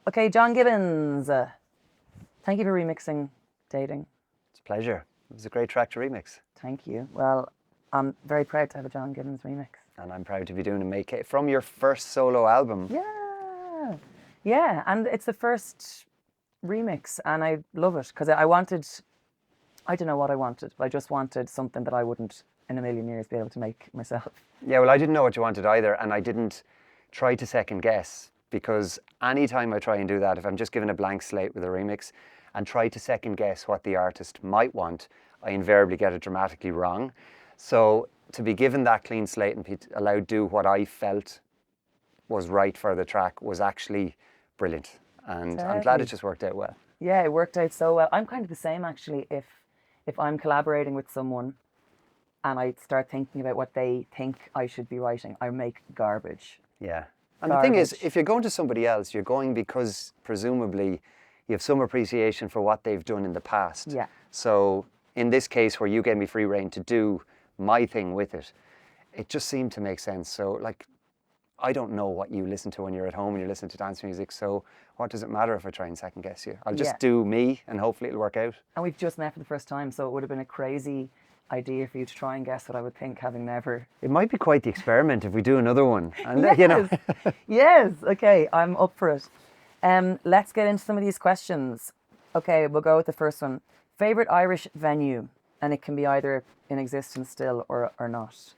Okay, John Gibbons. Thank you for remixing Dating. It's a pleasure. It was a great track to remix. Thank you. Well, I'm very proud to have a John Gibbons remix. And I'm proud to be doing a MayKay from your first solo album. Yeah. Yeah, and it's the first remix and I love it because I wanted, I don't know what I wanted, but I just wanted something that I wouldn't in a million years be able to make myself. Yeah, well, I didn't know what you wanted either, and I didn't try to second guess, because anytime I try and do that, if I'm just given a blank slate with a remix and try to second guess what the artist might want, I invariably get it dramatically wrong. So to be given that clean slate and be allowed to do what I felt was right for the track was actually brilliant. And I'm glad it just worked out well. Yeah, it worked out so well. I'm kind of the same actually. If I'm collaborating with someone and I start thinking about what they think I should be writing, I make garbage. Yeah. And the thing is, if you're going to somebody else, you're going because presumably you have some appreciation for what they've done in the past. Yeah. So in this case where you gave me free rein to do my thing with it, it just seemed to make sense. So like, I don't know what you listen to when you're at home and you listen to dance music, so what does it matter if I try and second guess you? I'll just do me and hopefully it'll work out. And we've just met for the first time, so it would have been a crazy idea for you to try and guess what I would think, having never... It might be quite the experiment if we do another one. And yes. You know. Yes, okay, I'm up for it. Let's get into some of these questions. Okay, we'll go with the first one. Favourite Irish venue? And it can be either in existence still or not.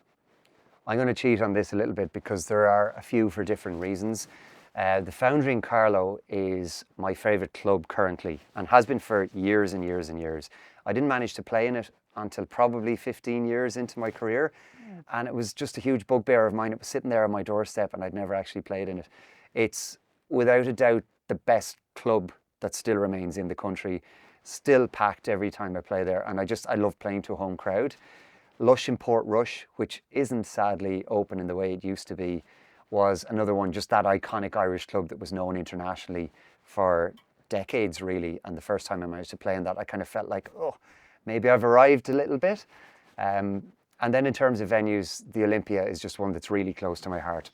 I'm going to cheat on this a little bit because there are a few for different reasons. The Foundry in Carlow is my favourite club currently and has been for years and years and years. I didn't manage to play in it until probably 15 years into my career, and it was just a huge bugbear of mine. It was sitting there on my doorstep and I'd never actually played in it. It's without a doubt the best club that still remains in the country, still packed every time I play there, and I love playing to a home crowd. Lush in Portrush, which isn't sadly open in the way it used to be, was another one, just that iconic Irish club that was known internationally for decades really, and the first time I managed to play in that I kind of felt like, oh, maybe I've arrived a little bit. And then in terms of venues, the Olympia is just one that's really close to my heart.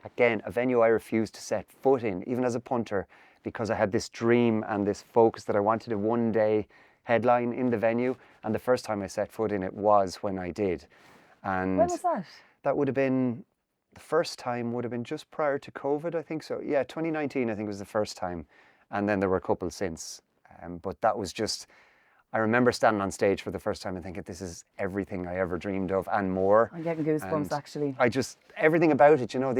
Again, a venue I refused to set foot in, even as a punter, because I had this dream and this focus that I wanted to one day headline in the venue, and the first time I set foot in it was when I did. And when was that? That would have been, the first time would have been just prior to COVID, I think so. Yeah, 2019 I think was the first time, and then there were a couple since. But that was just, I remember standing on stage for the first time and thinking, this is everything I ever dreamed of and more. I'm getting goosebumps actually. Everything about it, you know,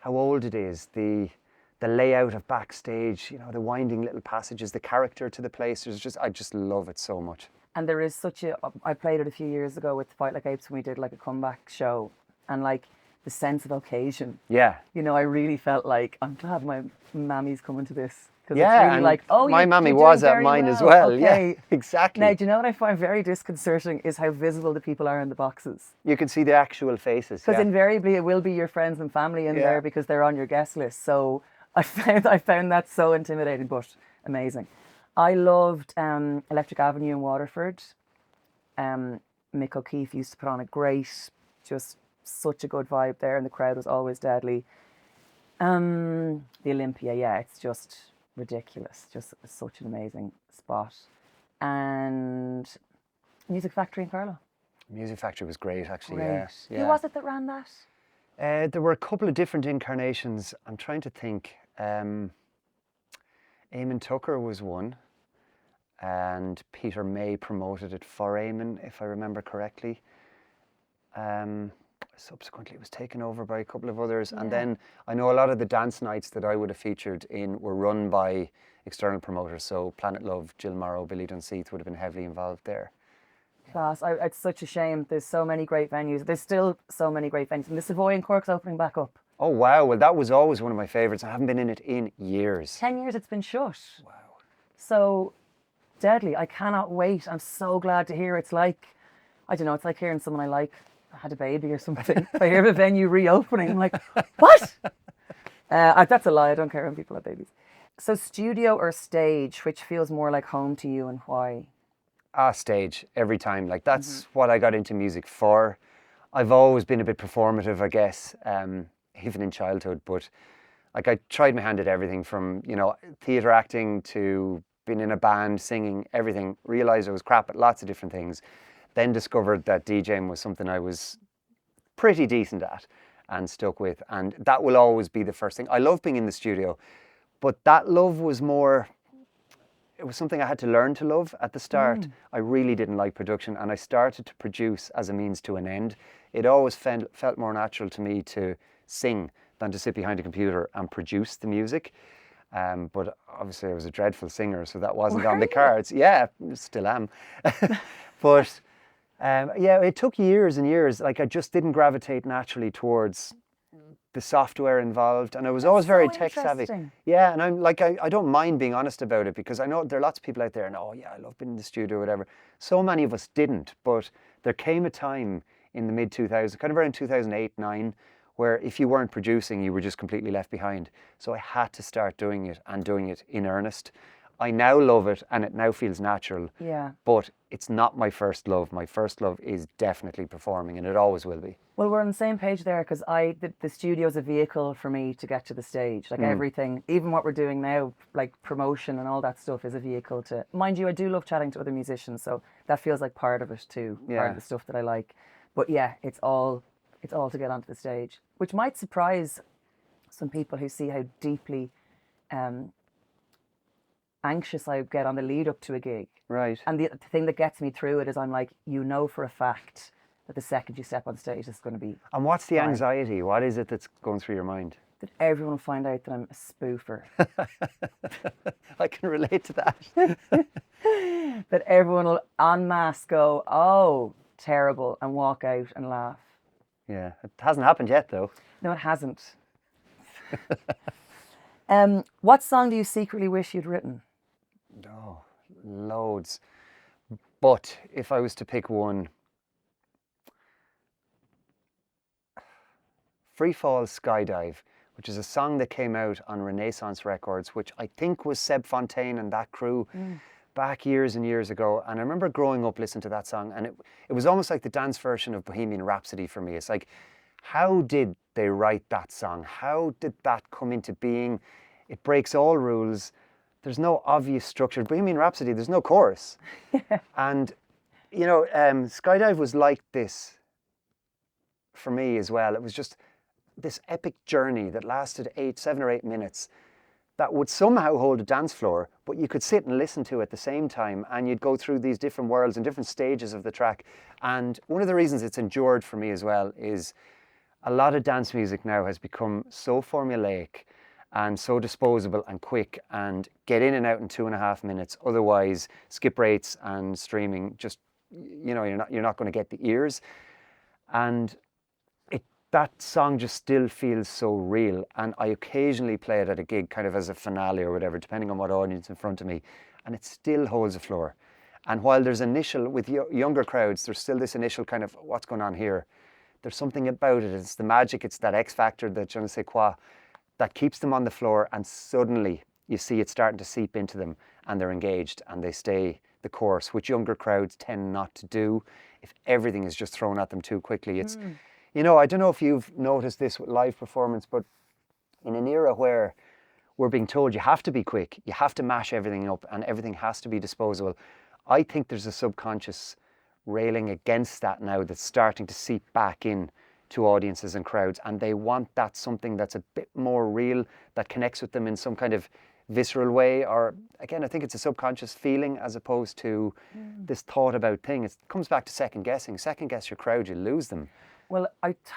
how old it is, the layout of backstage, you know, the winding little passages, the character to the place. I just love it so much. And there is I played it a few years ago with Fight Like Apes when we did like a comeback show, and like the sense of occasion. Yeah. You know, I really felt like, I'm glad my mammy's coming to this. Yeah, it's really like, oh, my mammy was at mine as well. Okay. Yeah, exactly. Now, do you know what I find very disconcerting is how visible the people are in the boxes. You can see the actual faces. Because invariably it will be your friends and family in there because they're on your guest list. So I found that so intimidating, but amazing. I loved Electric Avenue in Waterford. Mick O'Keefe used to put on a great, just such a good vibe there, and the crowd was always deadly. The Olympia, yeah, it's just ridiculous. Just such an amazing spot. And Music Factory in Carlow. Music Factory was great, actually. Great. Yeah. Who was it that ran that? There were a couple of different incarnations. I'm trying to think. Eamon Tucker was one, and Peter May promoted it for Eamon, if I remember correctly. Subsequently, it was taken over by a couple of others. Yeah. And then I know a lot of the dance nights that I would have featured in were run by external promoters. So Planet Love, Jill Morrow, Billy Dunseith would have been heavily involved there. Class. It's such a shame. There's so many great venues. There's still so many great venues. And the Savoy in Cork's opening back up. Oh, wow. Well, that was always one of my favourites. I haven't been in it in years. 10 years it's been shut. Wow. So deadly. I cannot wait. I'm so glad to hear. It's like, I don't know, it's like hearing someone I like had a baby or something. If I hear of a venue reopening, I'm like, what? That's a lie. I don't care when people have babies. So studio or stage, which feels more like home to you and why? Stage every time. Like that's what I got into music for. I've always been a bit performative, I guess, even in childhood, but Like I tried my hand at everything from, you know, theatre acting to being in a band, singing, everything. Realised I was crap at lots of different things. Then discovered that DJing was something I was pretty decent at and stuck with. And that will always be the first thing. I love being in the studio, but that love was more, it was something I had to learn to love at the start. I really didn't like production, and I started to produce as a means to an end. It always felt more natural to me to sing than to sit behind a computer and produce the music. But obviously I was a dreadful singer, so that wasn't on the cards. Yeah, still am. But yeah, it took years and years. Like I just didn't gravitate naturally towards the software involved, and I was always very tech savvy. Yeah, and I'm like, I don't mind being honest about it, because I know there are lots of people out there and, oh yeah, I love being in the studio or whatever. So many of us didn't, but there came a time in the mid 2000s, kind of around 2008, 9, where if you weren't producing, you were just completely left behind. So I had to start doing it, and doing it in earnest. I now love it, and it now feels natural. Yeah. But it's not my first love. My first love is definitely performing, and it always will be. Well, we're on the same page there, because the studio is a vehicle for me to get to the stage. Like everything, even what we're doing now, like promotion and all that stuff, is a vehicle to. Mind you, I do love chatting to other musicians, so that feels like part of it too. Yeah. Part of the stuff that I like. But yeah, it's all to get onto the stage, which might surprise some people who see how deeply anxious I get on the lead up to a gig. Right. And the thing that gets me through it is I'm like, you know for a fact that the second you step on stage, it's going to be. And what's the fine. Anxiety? What is it that's going through your mind? That everyone will find out that I'm a spoofer. I can relate to that. That everyone will en masse go, oh, terrible, and walk out and laugh. Yeah, it hasn't happened yet, though. No, it hasn't. What song do you secretly wish you'd written? Oh, loads. But if I was to pick one, Free Fall Skydive, which is a song that came out on Renaissance Records, which I think was Seb Fontaine and that crew back years and years ago. And I remember growing up listening to that song, and it was almost like the dance version of Bohemian Rhapsody for me. It's like, how did they write that song? How did that come into being? It breaks all rules. There's no obvious structure. Bohemian Rhapsody, there's no chorus. And, you know, Skydive was like this for me as well. It was just this epic journey that lasted 7 or 8 minutes that would somehow hold a dance floor, but you could sit and listen to at the same time, and you'd go through these different worlds and different stages of the track. And one of the reasons it's endured for me as well is a lot of dance music now has become so formulaic and so disposable and quick, and get in and out in 2.5 minutes. Otherwise, skip rates and streaming, just, you know, you're not going to get the ears. And that song just still feels so real. And I occasionally play it at a gig, kind of as a finale or whatever, depending on what audience in front of me, and it still holds the floor. And while there's with younger crowds, there's still this initial kind of, what's going on here? There's something about it. It's the magic, it's that X factor, that je ne sais quoi, that keeps them on the floor, and suddenly you see it starting to seep into them, and they're engaged and they stay the course, which younger crowds tend not to do if everything is just thrown at them too quickly. It's, you know, I don't know if you've noticed this with live performance, but in an era where we're being told you have to be quick, you have to mash everything up, and everything has to be disposable, I think there's a subconscious railing against that now that's starting to seep back in to audiences and crowds, and they want that something that's a bit more real, that connects with them in some kind of visceral way. Or again, I think it's a subconscious feeling as opposed to this thought about thing. It comes back to second guessing. Second guess your crowd, you lose them. Well,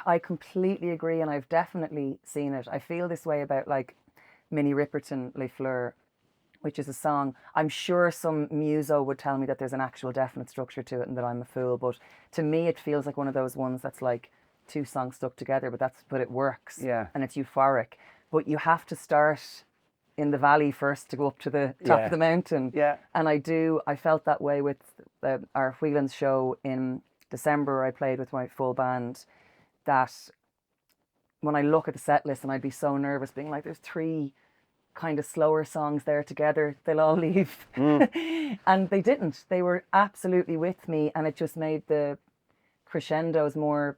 I completely agree, and I've definitely seen it. I feel this way about like Minnie Riperton, Les Fleurs, which is a song. I'm sure some muso would tell me that there's an actual definite structure to it and that I'm a fool, but to me it feels like one of those ones that's like 2 songs stuck together, but it works. Yeah. And it's euphoric. But you have to start in the valley first to go up to the top of the mountain. Yeah. And I felt that way with our Whelan's show in December. I played with my full band, that when I look at the set list, and I'd be so nervous being like, there's 3 kind of slower songs there together, they'll all leave. And they didn't. They were absolutely with me, and it just made the crescendos more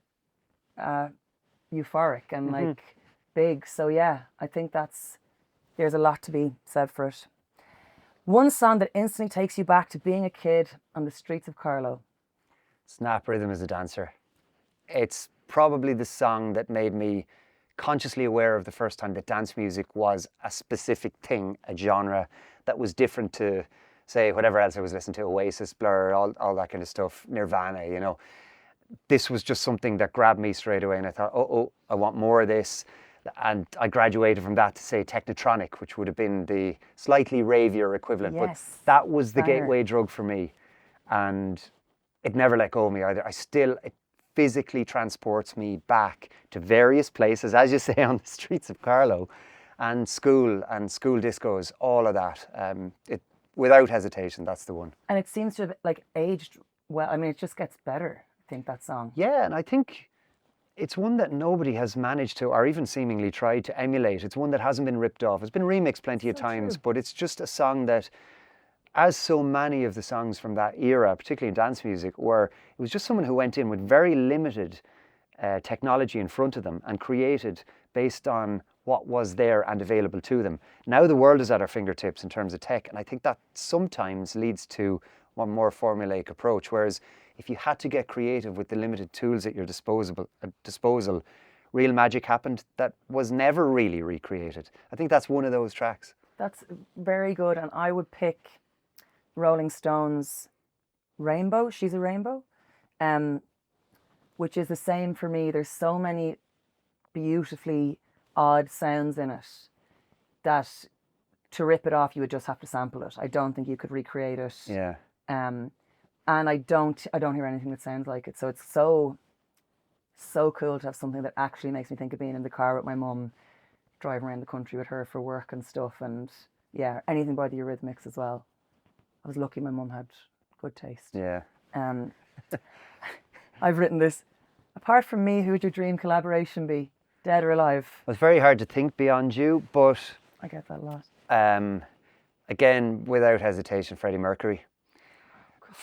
euphoric and like big. So yeah, I think there's a lot to be said for it. One song that instantly takes you back to being a kid on the streets of Carlow. Snap Rhythm is a Dancer. It's probably the song that made me consciously aware of the first time that dance music was a specific thing, a genre that was different to, say, whatever else I was listening to, Oasis, Blur, all that kind of stuff, Nirvana, you know. This was just something that grabbed me straight away, and I thought, I want more of this. And I graduated from that to, say, Technotronic, which would have been the slightly ravier equivalent. Yes. But that was the Banger. gateway drug for me. And it never let go of me either. It physically transports me back to various places, as you say, on the streets of Carlow, and school discos, all of that. Without hesitation, that's the one. And it seems to have like aged well. I mean, it just gets better, I think, that song. Yeah, and I think it's one that nobody has managed to, or even seemingly tried to emulate. It's one that hasn't been ripped off. It's been remixed plenty of times, but it's just a song that, as so many of the songs from that era, particularly in dance music, were, it was just someone who went in with very limited technology in front of them and created based on what was there and available to them. Now the world is at our fingertips in terms of tech, and I think that sometimes leads to one more formulaic approach, whereas if you had to get creative with the limited tools at your disposal, real magic happened that was never really recreated. I think that's one of those tracks. That's very good, and I would pick Rolling Stones' Rainbow, She's a Rainbow, which is the same for me. There's so many beautifully odd sounds in it that to rip it off, you would just have to sample it. I don't think you could recreate it. Yeah. And I don't hear anything that sounds like it. So it's so cool to have something that actually makes me think of being in the car with my mum, driving around the country with her for work and stuff. And yeah, anything by the Eurythmics as well. I was lucky my mum had good taste. Yeah. I've written this. Apart from me, who would your dream collaboration be? Dead or alive? It's very hard to think beyond you, but I get that a lot. Again, without hesitation, Freddie Mercury.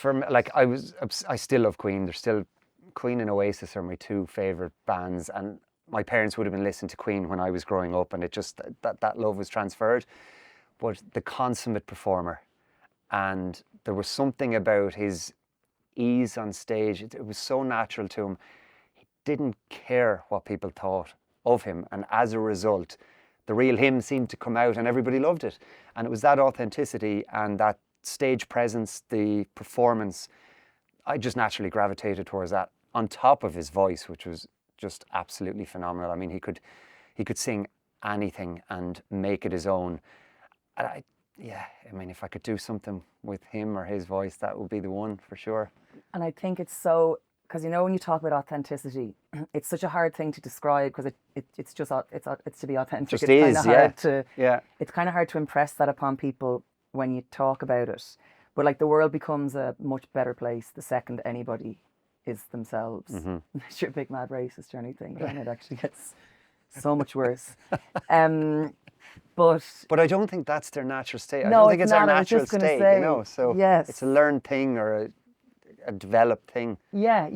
I still love Queen. There's still Queen and Oasis are my two favorite bands, and my parents would have been listening to Queen when I was growing up, and it just that love was transferred. But the consummate performer, and there was something about his ease on stage. It was so natural to him. He didn't care what people thought of him, and as a result, the real him seemed to come out, and everybody loved it. And it was that authenticity and that stage presence, the performance, I just naturally gravitated towards that, on top of his voice, which was just absolutely phenomenal. I mean, he could sing anything and make it his own. And I mean, if I could do something with him or his voice, that would be the one for sure. And I think it's so, because you know, when you talk about authenticity, it's such a hard thing to describe, because it's to be authentic. Just it's is, yeah. It's kind of hard to impress that upon people when you talk about it. But like, the world becomes a much better place the second anybody is themselves. Mm-hmm. Unless you're a big mad racist or anything, then it actually gets so much worse. But I don't think that's their natural state. No, I don't think it's not. our natural state, say, you know. So yes. It's a learned thing or a developed thing. Yeah.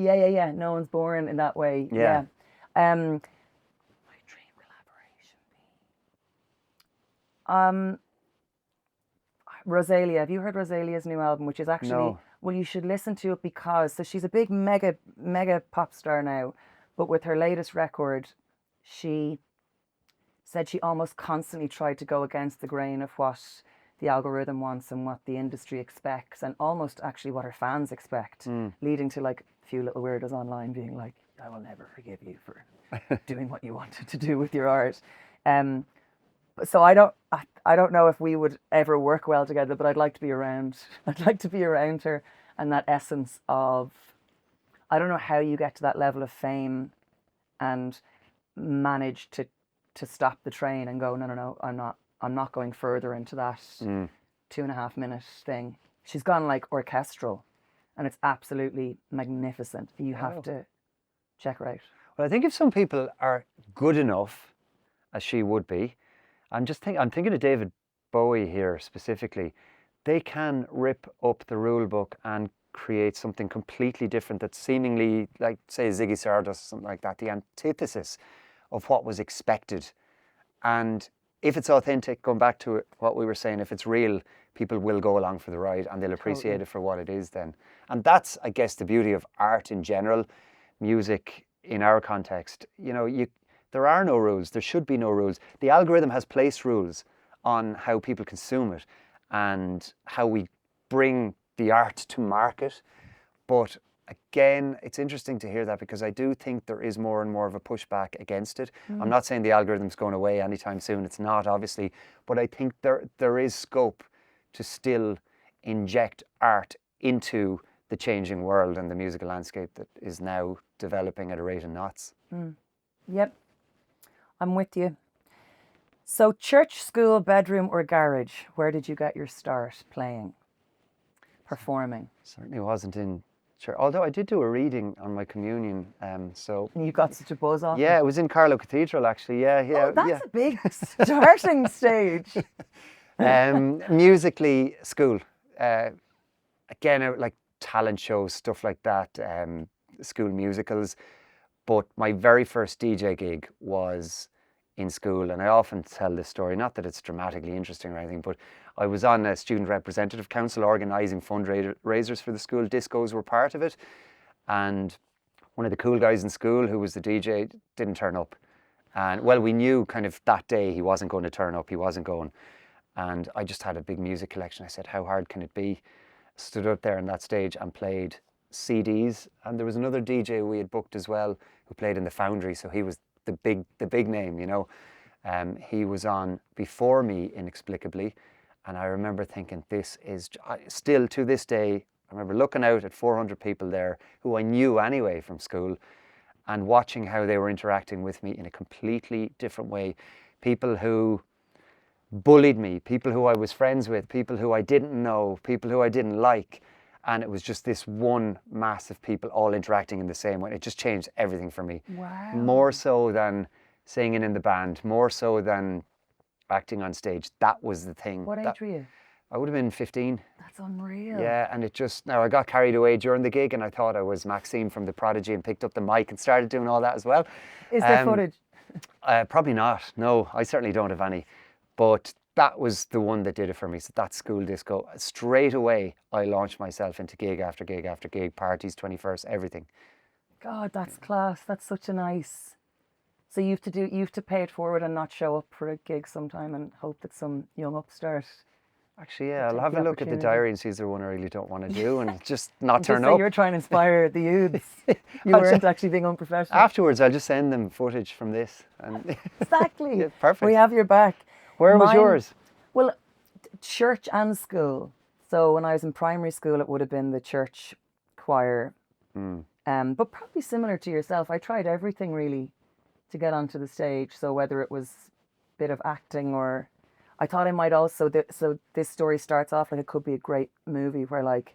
No one's born in that way. Yeah. My dream collaboration. Rosalia. Have you heard Rosalia's new album, which is actually, No. Well, you should listen to it, because, so she's a big mega pop star now, but with her latest record, she said she almost constantly tried to go against the grain of what the algorithm wants and what the industry expects, and almost actually what her fans expect, leading to like a few little weirdos online being like, I will never forgive you for doing what you wanted to do with your art. So I don't know if we would ever work well together, but I'd like to be around. I'd like to be around her, and that essence of, I don't know how you get to that level of fame and manage to stop the train and go, no, I'm not going further into that 2.5 minute thing. She's gone like orchestral, and it's absolutely magnificent. You have to check her out. Well, I think if some people are good enough, as she would be, I'm thinking of David Bowie here specifically. They can rip up the rule book and create something completely different that's seemingly, like, say, Ziggy Stardust or something like that, the antithesis of what was expected And if it's authentic, going back to what we were saying, if it's real, people will go along for the ride and they'll appreciate it for what it is then. And that's, I guess, the beauty of art in general, music in our context. There are no rules. There should be no rules. The algorithm has placed rules on how people consume it and how we bring the art to market. But again, it's interesting to hear that, because I do think there is more and more of a pushback against it. I'm not saying the algorithm's going away anytime soon. It's not, obviously. But I think there is scope to still inject art into the changing world and the musical landscape that is now developing at a rate of knots. Yep, I'm with you. So church, school, bedroom or garage, where did you get your start playing, performing? Certainly wasn't in church, although I did do a reading on my communion. So And you got such a buzz off yeah, it. it was in Carlow Cathedral, actually. Yeah. Oh, that's a big starting stage. Musically, school. Again, like talent shows, stuff like that, school musicals. But my very first DJ gig was in school, and I often tell this story, not that it's dramatically interesting or anything, but I was on a student representative council organising fundraisers for the school. Discos were part of it, and one of the cool guys in school, who was the DJ, didn't turn up. And well, we knew kind of that day he wasn't going to turn up, he wasn't going. And I just had a big music collection. I said, how hard can it be? Stood up there on that stage and played CDs. And there was another DJ we had booked as well who played in the Foundry, so he was the big name, He was on before me inexplicably, and I remember thinking, this is still to this day. I remember looking out at 400 people there who I knew anyway from school, and watching how they were interacting with me in a completely different way. People who bullied me, people who I was friends with, people who I didn't know, people who I didn't like. And it was just this one mass of people all interacting in the same way. It just changed everything for me. Wow. More so than singing in the band, more so than acting on stage. That was the thing. What age were you? I would have been 15. That's unreal. Yeah, and now I got carried away during the gig, and I thought I was Maxime from The Prodigy and picked up the mic and started doing all that as well. Is there footage? Probably not. No, I certainly don't have any. But that was the one that did it for me. So that school disco, straight away, I launched myself into gig after gig after gig, parties, 21st, everything. God, that's class. That's such a nice. So you have to pay it forward and not show up for a gig sometime and hope that some young upstart. Actually, yeah, I'll have a look at the diary and see if there's one I really don't want to do and just not Just turn say up. you're trying to inspire the youths. You weren't actually being unprofessional. Afterwards, I'll just send them footage from this. And Exactly. Yeah, perfect. We have your back. Where was yours? Well, church and school. So when I was in primary school, it would have been the church choir. But probably similar to yourself. I tried everything really to get onto the stage. So whether it was a bit of acting or I thought I might also, so this story starts off like it could be a great movie where like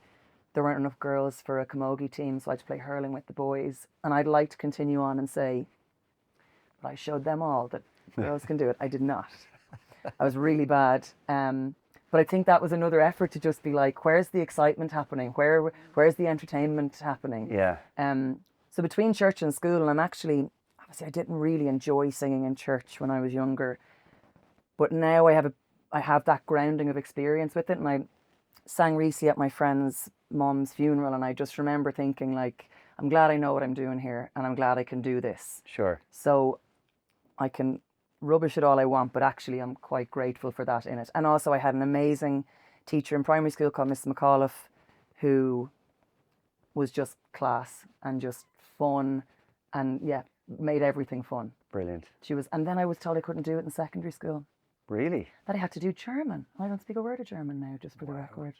there weren't enough girls for a camogie team, so I had to play hurling with the boys. And I'd like to continue on and say, but I showed them all that girls can do it. I did not. I was really bad. But I think that was another effort to just be like, where's the excitement happening? Where's the entertainment happening? Yeah. So between church and school, and obviously I didn't really enjoy singing in church when I was younger. But now I have that grounding of experience with it. And I sang recently at my friend's mom's funeral, and I just remember thinking like, I'm glad I know what I'm doing here, and I'm glad I can do this. Sure. So I can rubbish it all I want, but actually I'm quite grateful for that in it. And also I had an amazing teacher in primary school called Miss McAuliffe, who was just class and just fun and made everything fun. Brilliant. And then I was told I couldn't do it in secondary school. Really? That I had to do German. I don't speak a word of German now, just for the record.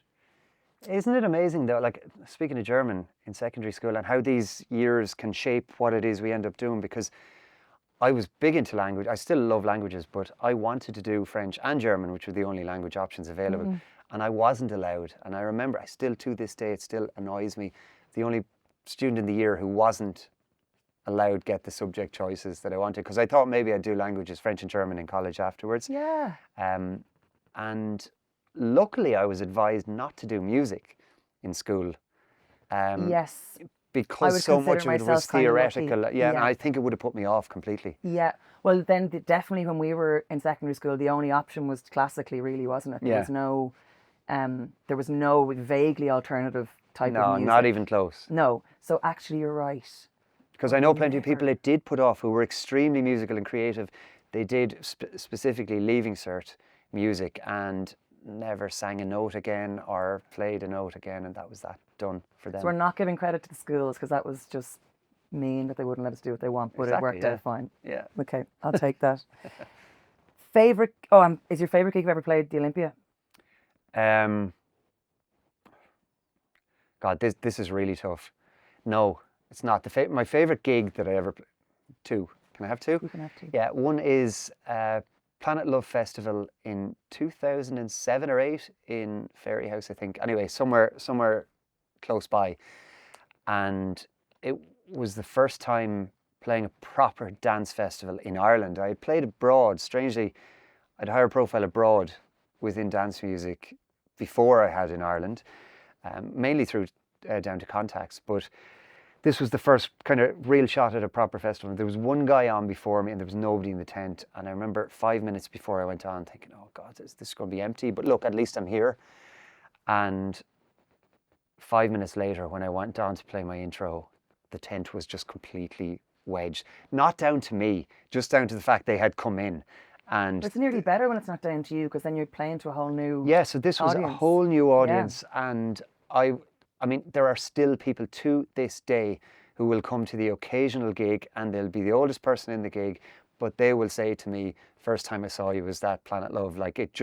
Isn't it amazing though, like speaking of German in secondary school and how these years can shape what it is we end up doing? Because I was big into language. I still love languages, but I wanted to do French and German, which were the only language options available. And I wasn't allowed. And I remember, to this day, it still annoys me. The only student in the year who wasn't allowed get the subject choices that I wanted, because I thought maybe I'd do languages, French and German in college afterwards. Yeah. And luckily I was advised not to do music in school. Yes. because so much of it was theoretical. Yeah, Yeah. and I think it would have put me off completely. Yeah. Well, then definitely when we were in secondary school, the only option was classically, really, wasn't it? Yeah. There was no vaguely alternative type of No, music. not even close. No. So actually, you're right. Because I know plenty of people it did put off who were extremely musical and creative. They did specifically leaving cert music and never sang a note again or played a note again, and that was that done for them. So we're not giving credit to the schools because that was just mean that they wouldn't let us do what they want, but Exactly, it worked out fine. Yeah. Okay, I'll take that. Favorite? Oh, is your favorite gig you've ever played the Olympia? God, this is really tough. No, it's not. My favorite gig that I ever played. Two. Can I have two? You can have two. Yeah, one is Planet Love Festival in 2007 or 8 in Fairy House, I think. Anyway, somewhere close by. And it was the first time playing a proper dance festival in Ireland. I had played abroad, strangely. I'd higher profile abroad within dance music before I had in Ireland, mainly through Down to Contacts. But this was the first kind of real shot at a proper festival. There was one guy on before me and there was nobody in the tent. And I remember 5 minutes before I went on thinking, oh God, this is going to be empty. But look, at least I'm here. And 5 minutes later, when I went on to play my intro, the tent was just completely wedged. Not down to me, just down to the fact they had come in. And it's nearly better when it's not down to you because then you're playing to a whole new so this was audience. A whole new audience. Yeah. And I mean, there are still people to this day who will come to the occasional gig and they'll be the oldest person in the gig, but they will say to me, first time I saw you was that Planet Love. Like it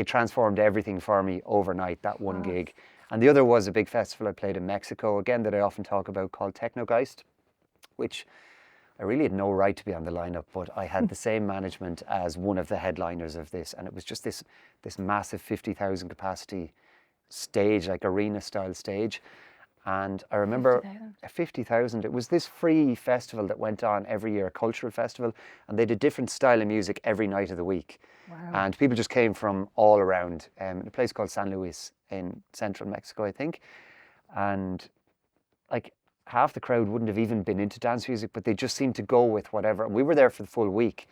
transformed everything for me overnight, that one gig. And the other was a big festival I played in Mexico, again, that I often talk about, called Technogeist, which I really had no right to be on the lineup, but I had the same management as one of the headliners of this. And it was just this massive 50,000 capacity stage, like arena style stage. And I remember 50,000. It was this free festival that went on every year, a cultural festival, and they did different style of music every night of the week. Wow. And people just came from all around, in a place called San Luis in central Mexico, I think. And like half the crowd wouldn't have even been into dance music, but they just seemed to go with whatever. We were there for the full week,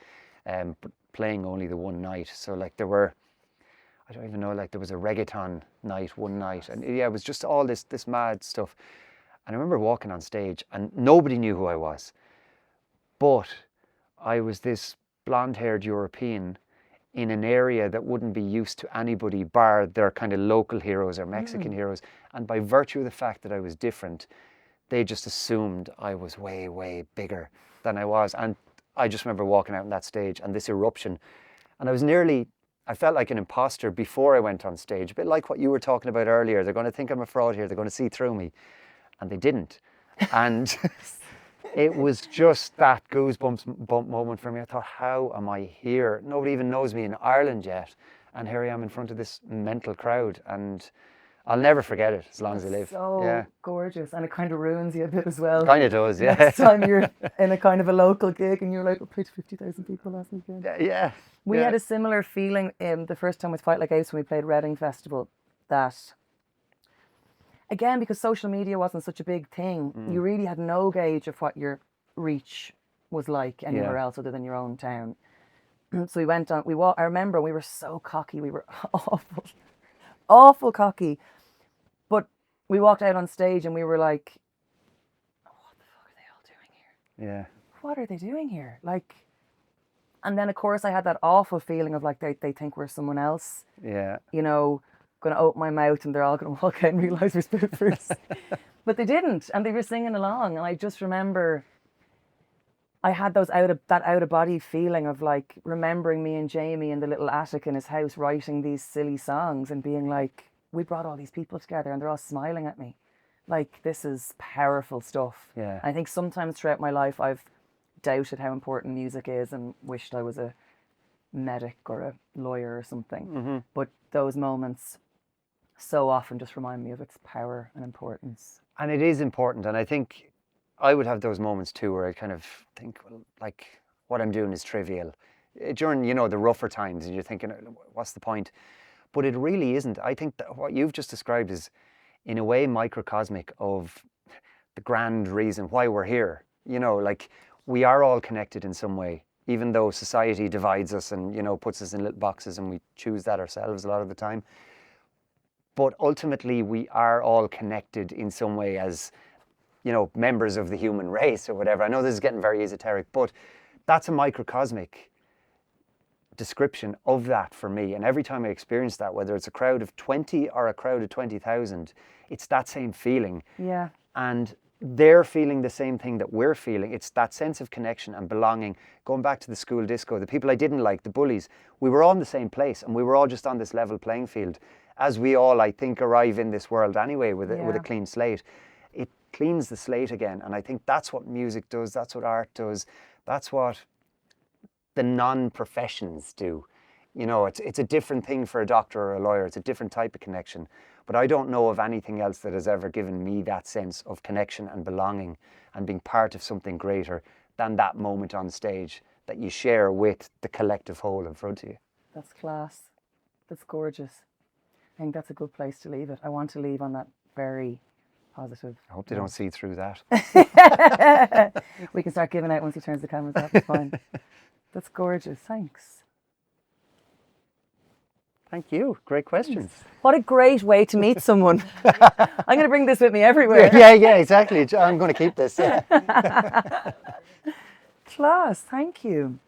but playing only the one night. So like there were, I don't even know, like there was a reggaeton night one night. And yeah, it was just all this mad stuff. And I remember walking on stage and nobody knew who I was. But I was this blonde-haired European in an area that wouldn't be used to anybody bar their kind of local heroes or Mexican heroes. And by virtue of the fact that I was different, they just assumed I was way, way bigger than I was. And I just remember walking out on that stage and this eruption. And I felt like an imposter before I went on stage, a bit like what you were talking about earlier. They're going to think I'm a fraud here. They're going to see through me. And they didn't. And it was just that goosebump moment for me. I thought, how am I here? Nobody even knows me in Ireland yet. And here I am in front of this mental crowd. And I'll never forget it as long as I live. So gorgeous. And it kind of ruins you a bit as well. Kind of does, yeah. Next time you're in a kind of a local gig and you're like, I played to 50,000 people last weekend. Yeah. We had a similar feeling the first time with Fight Like Ace when we played Reading Festival, that again, because social media wasn't such a big thing, you really had no gauge of what your reach was like anywhere else other than your own town. So we went on, I remember we were so cocky, we were awful cocky. But we walked out on stage and we were like, oh, what the fuck are they all doing here? Yeah. What are they doing here? Like, and then of course I had that awful feeling of like they think we're someone else. Yeah. You know, going to open my mouth and they're all going to walk out and realise we're spoofers. But they didn't, and they were singing along. And I just remember I had that out of body feeling of like remembering me and Jamie in the little attic in his house writing these silly songs and being like, we brought all these people together and they're all smiling at me. Like, this is powerful stuff. Yeah. I think sometimes throughout my life I've doubted how important music is and wished I was a medic or a lawyer or something. But those moments so often just remind me of its power and importance. And it is important. And I think I would have those moments too where I kind of think, well, like what I'm doing is trivial. During, the rougher times and you're thinking, what's the point? But it really isn't. I think that what you've just described is in a way microcosmic of the grand reason why we're here. You know, like we are all connected in some way, even though society divides us and, you know, puts us in little boxes and we choose that ourselves a lot of the time. But ultimately we are all connected in some way as, you know, members of the human race or whatever. I know this is getting very esoteric, but that's a microcosmic description of that for me. And every time I experience that, whether it's a crowd of 20 or a crowd of 20,000, it's that same feeling. Yeah. And they're feeling the same thing that we're feeling. It's that sense of connection and belonging. Going back to the school disco, the people I didn't like, the bullies, we were all in the same place and we were all just on this level playing field. As we all, I think, arrive in this world anyway with a clean slate. It cleans the slate again. And I think that's what music does. That's what art does. That's what the non-professions do. You know, it's a different thing for a doctor or a lawyer. It's a different type of connection. But I don't know of anything else that has ever given me that sense of connection and belonging and being part of something greater than that moment on stage that you share with the collective whole in front of you. That's class. That's gorgeous. I think that's a good place to leave it. I want to leave on that very positive. I hope they don't see through that. We can start giving out once he turns the cameras off. It's fine. That's gorgeous. Thanks. Thank you. Great questions. What a great way to meet someone. I'm going to bring this with me everywhere. Yeah, exactly. I'm going to keep this. Class. Thank you.